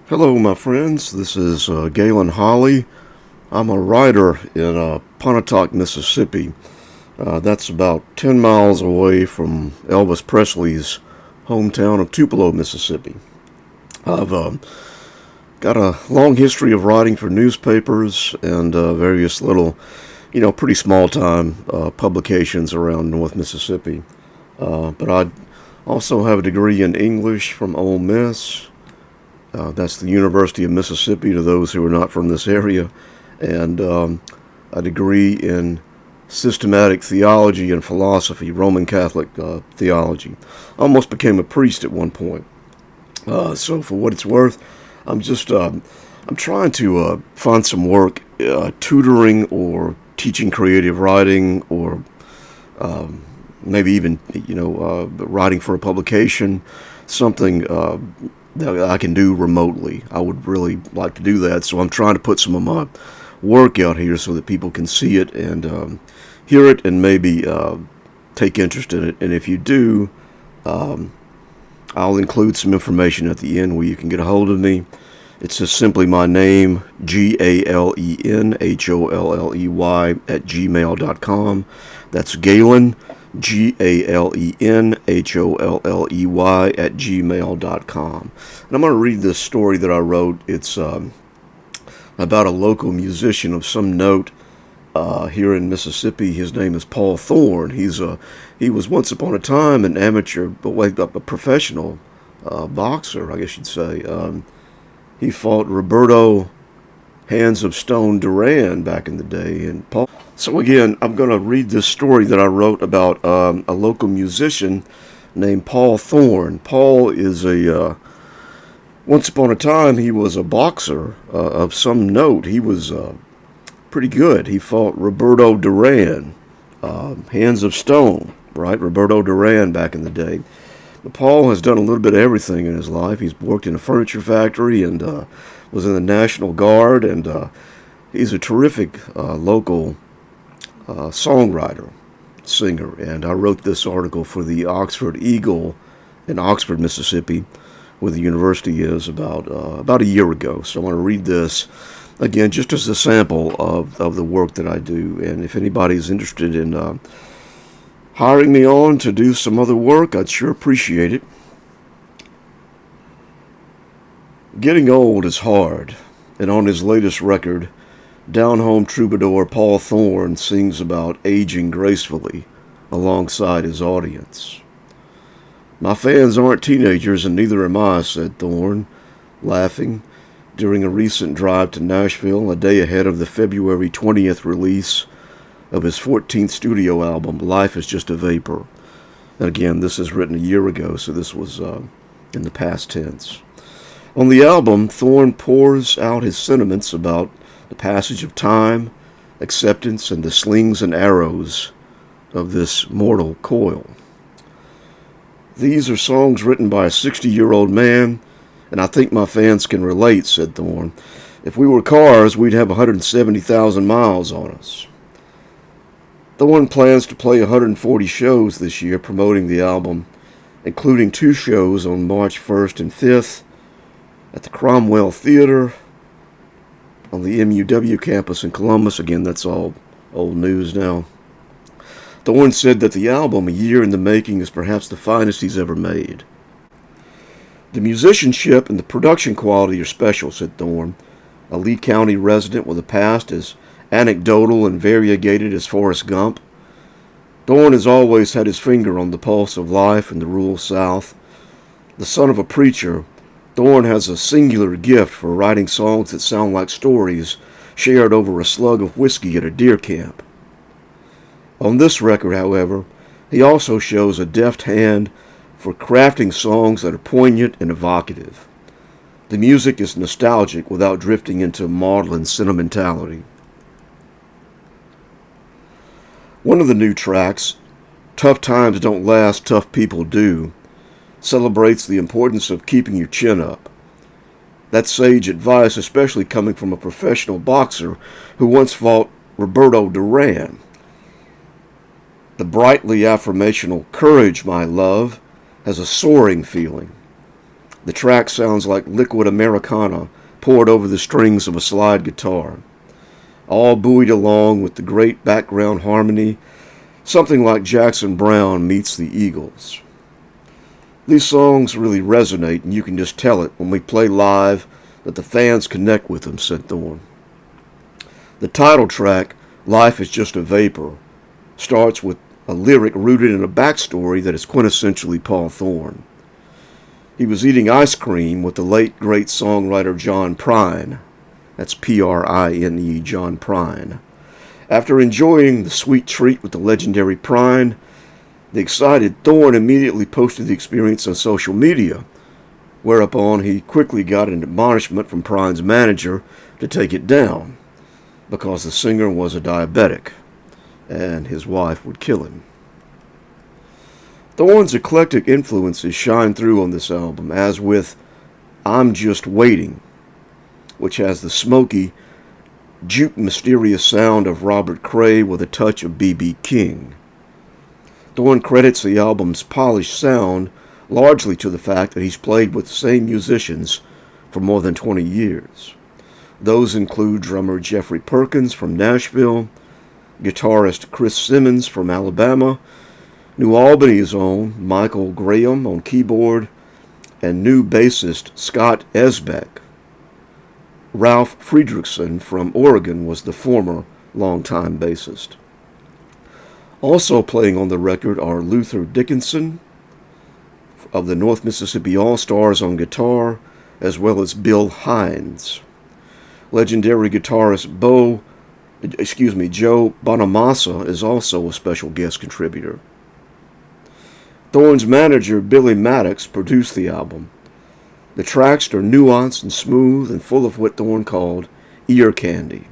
Hello, my friends. This is Galen Holly. I'm a writer in Pontotoc, Mississippi. That's about 10 miles away from Elvis Presley's hometown of Tupelo, Mississippi. I've got a long history of writing for newspapers and various little, pretty small time publications around North Mississippi. But I also have a degree in English from Ole Miss. That's the University of Mississippi to those who are not from this area, and a degree in systematic theology and philosophy, Roman Catholic theology. I almost became a priest at one point. So for what it's worth, I'm trying to find some work tutoring or teaching creative writing or maybe even writing for a publication, something that I can do remotely. I would really like to do that, so I'm trying to put some of my work out here so that people can see it and hear it and maybe take interest in it. And if you do, I'll include some information at the end where you can get a hold of me. It's just simply my name, GalenHolley at gmail.com. That's Galen, GalenHolley at gmail.com. And I'm going to read this story that I wrote. It's about a local musician of some note here in Mississippi. His name is Paul Thorn. He was once upon a time an amateur, but a professional boxer, I guess you'd say. He fought Roberto Hands of Stone Duran back in the day. And Paul. So again, I'm going to read this story that I wrote about a local musician named Paul Thorn. Paul is once upon a time, he was a boxer of some note. He was pretty good. He fought Roberto Duran, Hands of Stone, right? Roberto Duran back in the day. But Paul has done a little bit of everything in his life. He's worked in a furniture factory and was in the National Guard, and he's a terrific local songwriter, singer. And I wrote this article for the Oxford Eagle in Oxford, Mississippi, where the university is, about a year ago. So I want to read this again just as a sample of the work that I do. And if anybody's interested in hiring me on to do some other work, I'd sure appreciate it. Getting old is hard, and on his latest record, Down Home Troubadour Paul Thorn sings about aging gracefully alongside his audience. My fans aren't teenagers, and neither am I, said Thorn, laughing, during a recent drive to Nashville, a day ahead of the February 20th release of his 14th studio album, Life is Just a Vapor. And again, this is written a year ago, so this was in the past tense. On the album, Thorn pours out his sentiments about the passage of time, acceptance, and the slings and arrows of this mortal coil. These are songs written by a 60-year-old man, and I think my fans can relate, said Thorn. If we were cars, we'd have 170,000 miles on us. Thorn plans to play 140 shows this year promoting the album, including 2 shows on March 1st and 5th at the Cromwell Theater on the MUW campus in Columbus. Again, that's all old news now. Thorn said that the album, a year in the making, is perhaps the finest he's ever made. The musicianship and the production quality are special, said Thorn, a Lee County resident with a past as anecdotal and variegated as Forrest Gump. Thorn has always had his finger on the pulse of life in the rural South. The son of a preacher, Thorn has a singular gift for writing songs that sound like stories shared over a slug of whiskey at a deer camp. On this record, however, he also shows a deft hand for crafting songs that are poignant and evocative. The music is nostalgic without drifting into maudlin sentimentality. One of the new tracks, Tough Times Don't Last, Tough People Do, celebrates the importance of keeping your chin up. That's sage advice, especially coming from a professional boxer who once fought Roberto Duran. The brightly affirmational Courage, My Love has a soaring feeling. The track sounds like liquid Americana poured over the strings of a slide guitar, all buoyed along with the great background harmony, something like Jackson Browne meets the Eagles. These songs really resonate, and you can just tell it when we play live that the fans connect with them, said Thorn. The title track, Life is Just a Vapor, starts with a lyric rooted in a backstory that is quintessentially Paul Thorn. He was eating ice cream with the late great songwriter John Prine. That's Prine, John Prine. After enjoying the sweet treat with the legendary Prine, the excited Thorn immediately posted the experience on social media, whereupon he quickly got an admonishment from Prine's manager to take it down, because the singer was a diabetic, and his wife would kill him. Thorn's eclectic influences shine through on this album, as with I'm Just Waiting, which has the smoky, juke mysterious sound of Robert Cray with a touch of B.B. King. Thorn credits the album's polished sound largely to the fact that he's played with the same musicians for more than 20 years. Those include drummer Jeffrey Perkins from Nashville, guitarist Chris Simmons from Alabama, New Albany's own Michael Graham on keyboard, and new bassist Scott Esbeck. Ralph Friedrichsen from Oregon was the former longtime bassist. Also playing on the record are Luther Dickinson of the North Mississippi All-Stars on guitar, as well as Bill Hines. Legendary guitarist Joe Bonamassa is also a special guest contributor. Thorn's manager, Billy Maddox, produced the album. The tracks are nuanced and smooth and full of what Thorn called ear candy.